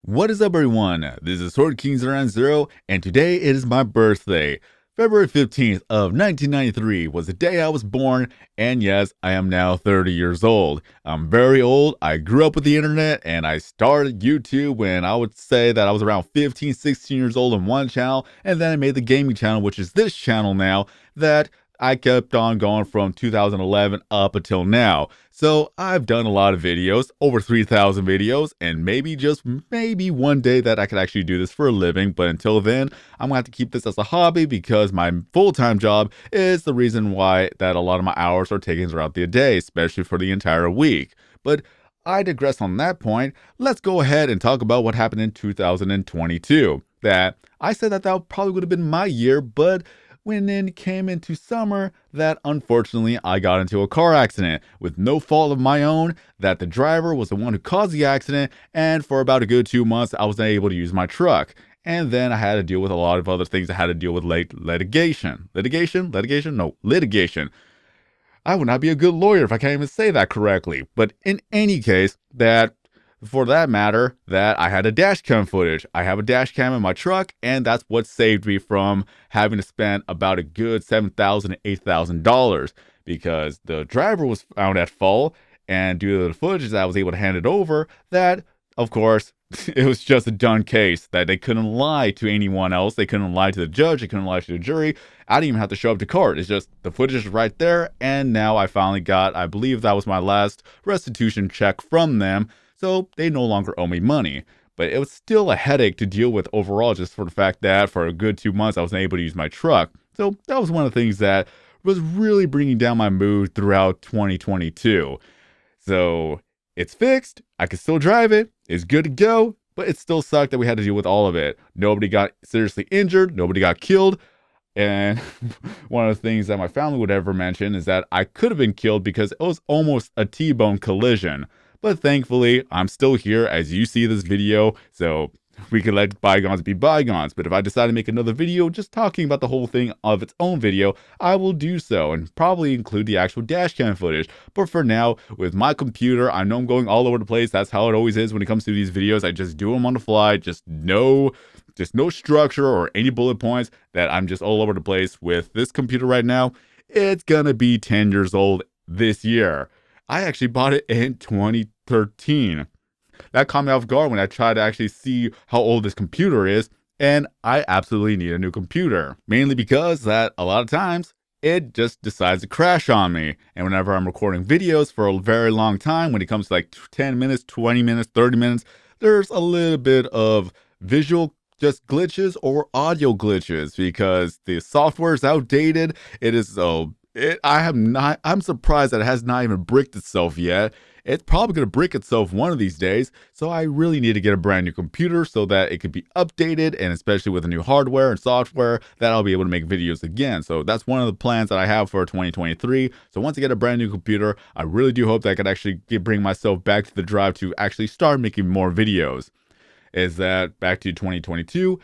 What is up, everyone? This is Sword King 090, and today it is my birthday. February 15th of 1993 was the day I was born, and yes, I am now 30 years old. I'm very old. I grew up with the internet, and I started YouTube when I would say that I was around 15, 16 years old on one channel, and then I made the gaming channel, which is this channel now, that I kept on going from 2011 up until now. So I've done a lot of videos, over 3,000 videos, and maybe one day that I could actually do this for a living. But until then, I'm gonna have to keep this as a hobby because my full-time job is the reason why that a lot of my hours are taken throughout the day, especially for the entire week. But I digress on that point. Let's go ahead and talk about what happened in 2022. That I said that probably would have been my year, but when it came into summer, that unfortunately I got into a car accident with no fault of my own, that the driver was the one who caused the accident, and for about a good 2 months I was not able to use my truck. And then I had to deal with a lot of other things. I had to deal with litigation. Litigation. I would not be a good lawyer if I can't even say that correctly. But in any case, for that matter, that I had a dash cam footage. I have a dash cam in my truck, and that's what saved me from having to spend about a good $7,000 to $8,000 because the driver was found at fault, and due to the footage that I was able to hand it over, that, of course, it was just a done case that they couldn't lie to anyone else. They couldn't lie to the judge. They couldn't lie to the jury. I didn't even have to show up to court. It's just the footage is right there, and now I finally got, I believe that was my last restitution check from them. So they no longer owe me money. But it was still a headache to deal with overall, just for the fact that for a good 2 months, I wasn't able to use my truck. So that was one of the things that was really bringing down my mood throughout 2022. So it's fixed. I can still drive it. It's good to go. But it still sucked that we had to deal with all of it. Nobody got seriously injured. Nobody got killed. And one of the things that my family would ever mention is that I could have been killed because it was almost a T-bone collision. But thankfully, I'm still here as you see this video, so we can let bygones be bygones. But if I decide to make another video just talking about the whole thing of its own video, I will do so and probably include the actual dashcam footage. But for now, with my computer, I know I'm going all over the place. That's how it always is when it comes to these videos. I just do them on the fly, just no structure or any bullet points, that I'm just all over the place. With this computer right now, it's gonna be 10 years old this year. I actually bought it in 2013. That caught me off guard when I tried to actually see how old this computer is, and I absolutely need a new computer. Mainly because that a lot of times, it just decides to crash on me. And whenever I'm recording videos for a very long time, when it comes to like 10 minutes, 20 minutes, 30 minutes, there's a little bit of visual just glitches or audio glitches because the software is outdated. It is so... I'm surprised that it has not even bricked itself yet. It's probably going to brick itself one of these days. So I really need to get a brand new computer so that it could be updated, and especially with the new hardware and software, that I'll be able to make videos again. So that's one of the plans that I have for 2023. So once I get a brand new computer, I really do hope that I could actually bring myself back to the drive to actually start making more videos. Is that back to 2022,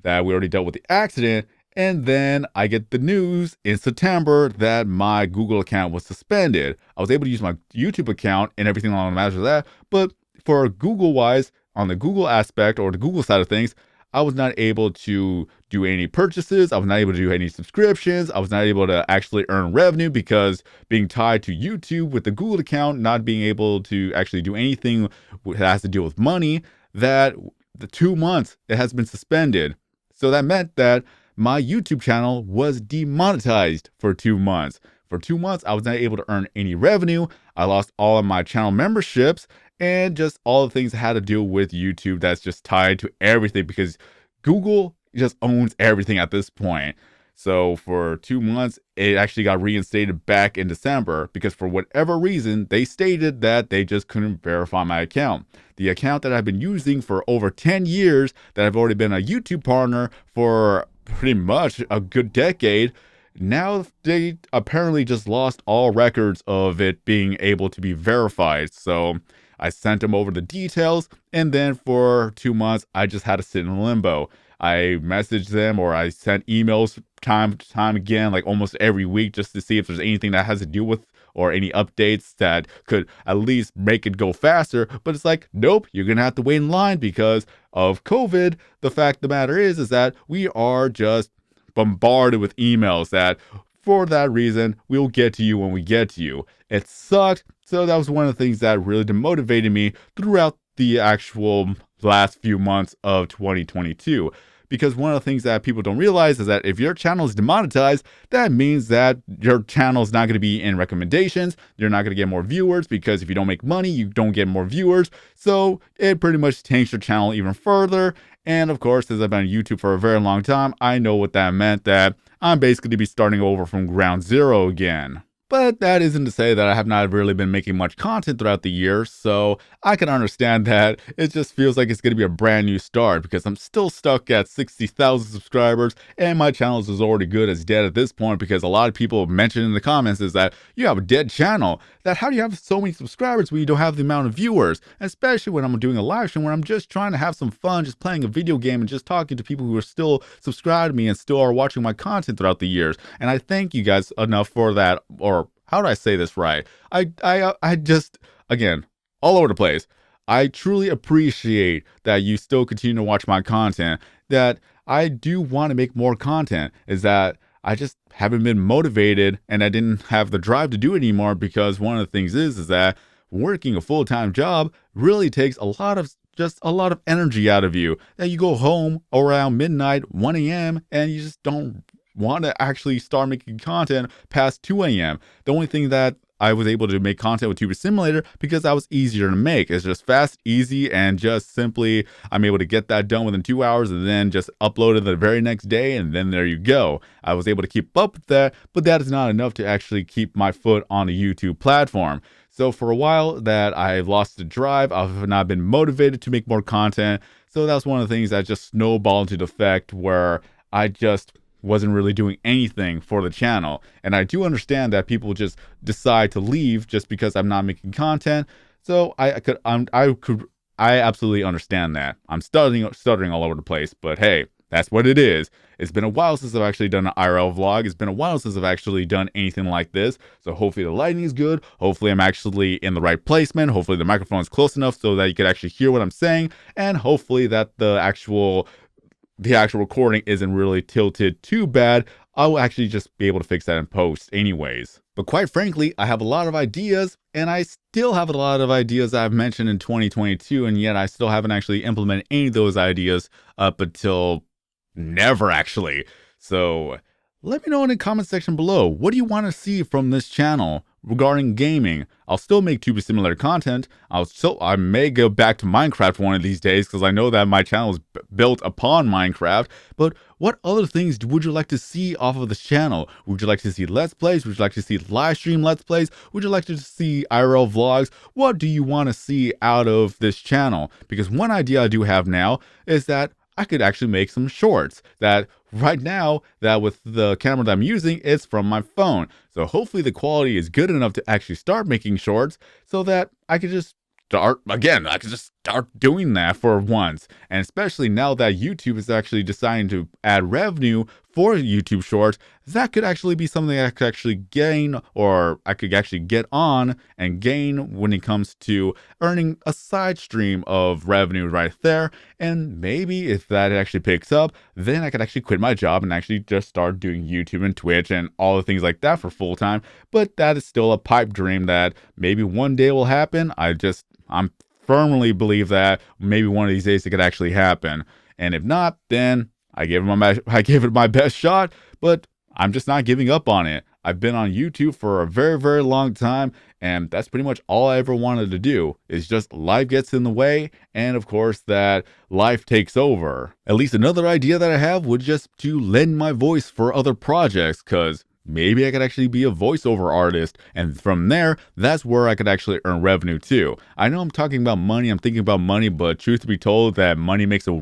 that we already dealt with the accident. And then I get the news in September that my Google account was suspended. I was able to use my YouTube account and everything along the matter of that. But for Google-wise, on the Google aspect or the Google side of things, I was not able to do any purchases. I was not able to do any subscriptions. I was not able to actually earn revenue because being tied to YouTube with the Google account, not being able to actually do anything that has to deal with money, that the 2 months it has been suspended. So that meant that my YouTube channel was demonetized for 2 months. For 2 months, I was not able to earn any revenue. I lost all of my channel memberships and just all the things that had to do with YouTube that's just tied to everything because Google just owns everything at this point. So for 2 months, it actually got reinstated back in December because for whatever reason, they stated that they just couldn't verify my account. The account that I've been using for over 10 years, that I've already been a YouTube partner for pretty much a good decade, now they apparently just lost all records of it being able to be verified. So I sent them over the details, and then for 2 months, I just had to sit in limbo. I messaged them or I sent emails time to time again, like almost every week, just to see if there's anything that has to do with or any updates that could at least make it go faster. But it's like, nope, you're going to have to wait in line because of COVID. The fact of the matter is that we are just bombarded with emails that for that reason, we'll get to you when we get to you. It sucked. So that was one of the things that really demotivated me throughout the actual last few months of 2022. Because one of the things that people don't realize is that if your channel is demonetized, that means that your channel is not going to be in recommendations. You're not going to get more viewers because if you don't make money, you don't get more viewers. So it pretty much tanks your channel even further. And of course, as I've been on YouTube for a very long time, I know what that meant, that I'm basically to be starting over from ground zero again. But that isn't to say that I have not really been making much content throughout the year, so I can understand that it just feels like it's going to be a brand new start because I'm still stuck at 60,000 subscribers and my channel is already good as dead at this point because a lot of people mentioned in the comments is that you have a dead channel. That how do you have so many subscribers when you don't have the amount of viewers? Especially when I'm doing a live stream where I'm just trying to have some fun, just playing a video game and just talking to people who are still subscribed to me and still are watching my content throughout the years. And I thank you guys enough for that, or how do I say this right? I just, again, all over the place. I truly appreciate that you still continue to watch my content, that I do want to make more content, is that I just haven't been motivated and I didn't have the drive to do it anymore because one of the things is that working a full-time job really takes a lot of energy out of you, that you go home around midnight, 1 a.m. and you just don't want to actually start making content past 2 a.m. The only thing that I was able to make content with Tuber Simulator because that was easier to make. It's just fast, easy, and just simply I'm able to get that done within 2 hours and then just upload it the very next day, and then there you go. I was able to keep up with that, but that is not enough to actually keep my foot on the YouTube platform. So for a while that I've lost the drive, I've not been motivated to make more content. So that's one of the things that just snowballed into the effect where I just wasn't really doing anything for the channel. And I do understand that people just decide to leave just because I'm not making content. So I absolutely understand that. I'm stuttering all over the place, but hey, that's what it is. It's been a while since I've actually done an IRL vlog. It's been a while since I've actually done anything like this. So hopefully the lighting is good. Hopefully I'm actually in the right placement. Hopefully the microphone is close enough so that you can actually hear what I'm saying. And hopefully that the actual recording isn't really tilted too bad. I'll actually just be able to fix that in post anyways. But quite frankly, I have a lot of ideas, and I still have a lot of ideas that I've mentioned in 2022, and yet I still haven't actually implemented any of those ideas up until never actually. So let me know in the comment section below. What do you want to see from this channel regarding gaming? I'll still make Tuber Simulator content. I may go back to Minecraft one of these days because I know that my channel is built upon Minecraft. But what other things would you like to see off of this channel? Would you like to see Let's Plays? Would you like to see live stream Let's Plays? Would you like to see IRL vlogs? What do you want to see out of this channel? Because one idea I do have now is that I could actually make some shorts that right now, that with the camera that I'm using, it's from my phone. So hopefully the quality is good enough to actually start making shorts so that I could just start doing that for once. And especially now that YouTube is actually deciding to add revenue for YouTube Shorts, that could actually be something I could actually gain, or I could actually get on and gain when it comes to earning a side stream of revenue right there. And maybe if that actually picks up, then I could actually quit my job and actually just start doing YouTube and Twitch and all the things like that for full time. But that is still a pipe dream that maybe one day will happen. I'm firmly believe that maybe one of these days it could actually happen. And if not, then I gave it my best shot, but I'm just not giving up on it. I've been on YouTube for a very, very long time, and that's pretty much all I ever wanted to do, is just life gets in the way, and of course that life takes over. At least another idea that I have would just to lend my voice for other projects, because maybe I could actually be a voiceover artist, and from there, that's where I could actually earn revenue too. I know I'm talking about money, I'm thinking about money, but truth be told, that money makes the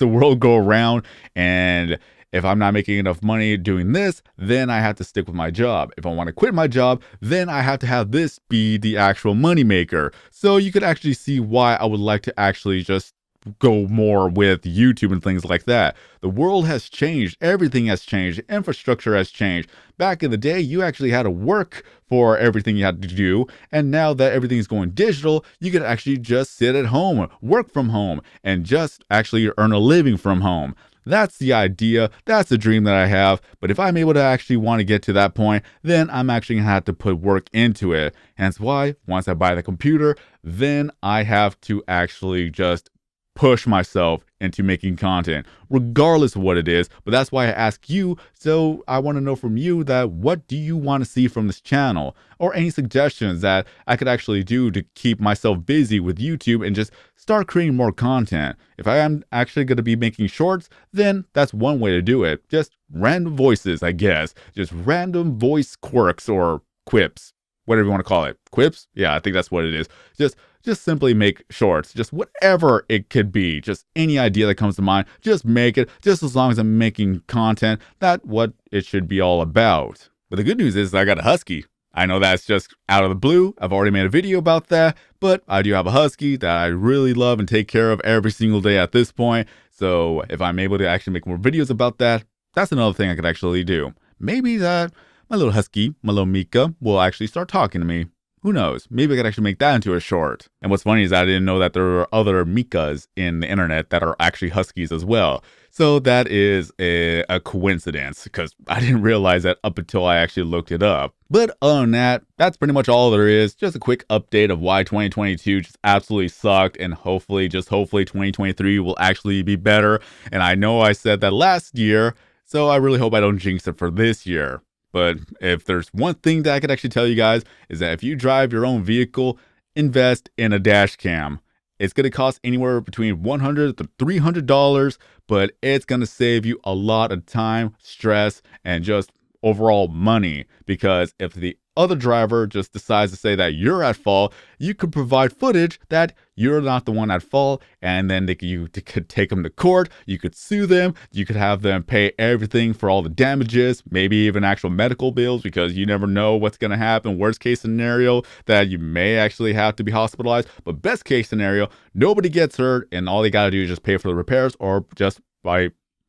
world go around, and if I'm not making enough money doing this, then I have to stick with my job. If I want to quit my job, then I have to have this be the actual money maker. So you could actually see why I would like to actually just go more with YouTube and things like that. The world has changed. Everything has changed. Infrastructure has changed. Back in the day, you actually had to work for everything you had to do. And now that everything's going digital, you can actually just sit at home, work from home, and just actually earn a living from home. That's the idea. That's the dream that I have. But if I'm able to actually want to get to that point, then I'm actually going to have to put work into it. Hence why, once I buy the computer, then I have to actually just push myself into making content, regardless of what it is. But that's why I ask you. So I want to know from you that what do you want to see from this channel, or any suggestions that I could actually do to keep myself busy with YouTube and just start creating more content. If I am actually going to be making shorts, then that's one way to do it. Just random voices, I guess. Just random voice quirks or quips, whatever you want to call it. Quips? Yeah, I think that's what it is. Just simply make shorts, just whatever it could be, just any idea that comes to mind, just make it, just as long as I'm making content. That's what it should be all about. But the good news is I got a husky. I know that's just out of the blue. I've already made a video about that, but I do have a husky that I really love and take care of every single day at this point. So if I'm able to actually make more videos about that, that's another thing I could actually do. Maybe that my little husky, my little Mika, will actually start talking to me. Who knows? Maybe I could actually make that into a short. And what's funny is I didn't know that there are other Mikas in the internet that are actually huskies as well. So that is a coincidence, because I didn't realize that up until I actually looked it up. But other than that, that's pretty much all there is. Just a quick update of why 2022 just absolutely sucked, and hopefully 2023 will actually be better. And I know I said that last year, so I really hope I don't jinx it for this year. But if there's one thing that I could actually tell you guys, is that if you drive your own vehicle, invest in a dash cam. It's going to cost anywhere between $100 to $300, but it's going to save you a lot of time, stress, and just overall money. Because if the other driver just decides to say that you're at fault, you could provide footage that you're not the one at fault, and then you could take them to court, you could sue them, you could have them pay everything for all the damages, maybe even actual medical bills, because you never know what's going to happen. Worst case scenario, that you may actually have to be hospitalized, but best case scenario, nobody gets hurt, and all they got to do is just pay for the repairs, or just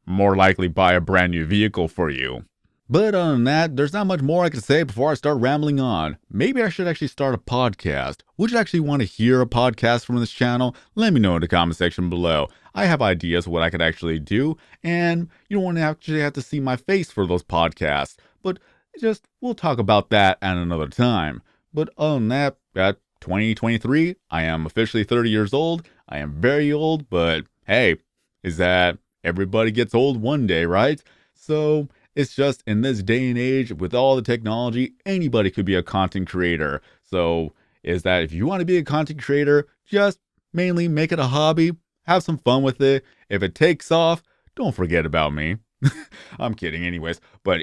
more likely buy a brand new vehicle for you. But other than that, there's not much more I can say before I start rambling on. Maybe I should actually start a podcast. Would you actually want to hear a podcast from this channel? Let me know in the comment section below. I have ideas what I could actually do, and you don't want to actually have to see my face for those podcasts. But we'll talk about that at another time. But other than that, at 2023, I am officially 30 years old. I am very old, but hey, is that everybody gets old one day, right? So it's just in this day and age, with all the technology, anybody could be a content creator. So is that if you want to be a content creator, just mainly make it a hobby, have some fun with it. If it takes off, don't forget about me. I'm kidding anyways. But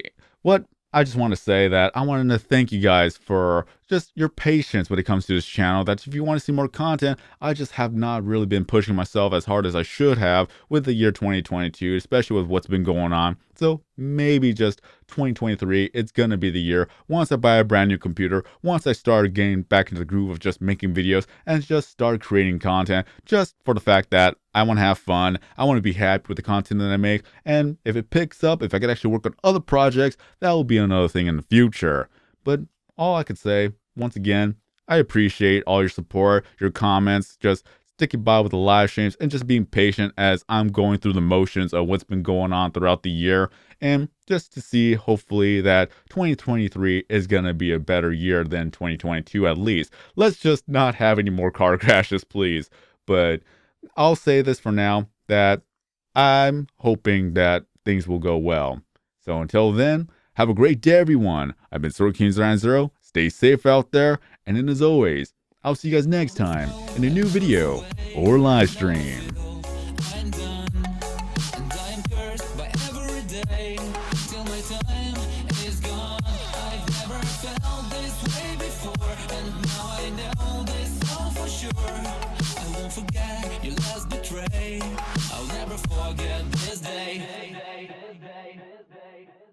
I just want to say that I wanted to thank you guys for just your patience when it comes to this channel. That if you want to see more content, I just have not really been pushing myself as hard as I should have with the year 2022, especially with what's been going on. So maybe just 2023, it's going to be the year once I buy a brand new computer, once I start getting back into the groove of just making videos and just start creating content, just for the fact that I want to have fun. I want to be happy with the content that I make. And if it picks up, if I could actually work on other projects, that will be another thing in the future. But all I could say, once again, I appreciate all your support, your comments, just sticking by with the live streams, and just being patient as I'm going through the motions of what's been going on throughout the year. And just to see, hopefully, that 2023 is going to be a better year than 2022 at least. Let's just not have any more car crashes, please. But I'll say this for now, that I'm hoping that things will go well. So until then, have a great day, everyone. I've been SwordKing090. Stay safe out there. And then as always, I'll see you guys next time in a new video or live stream. Forget your last betray.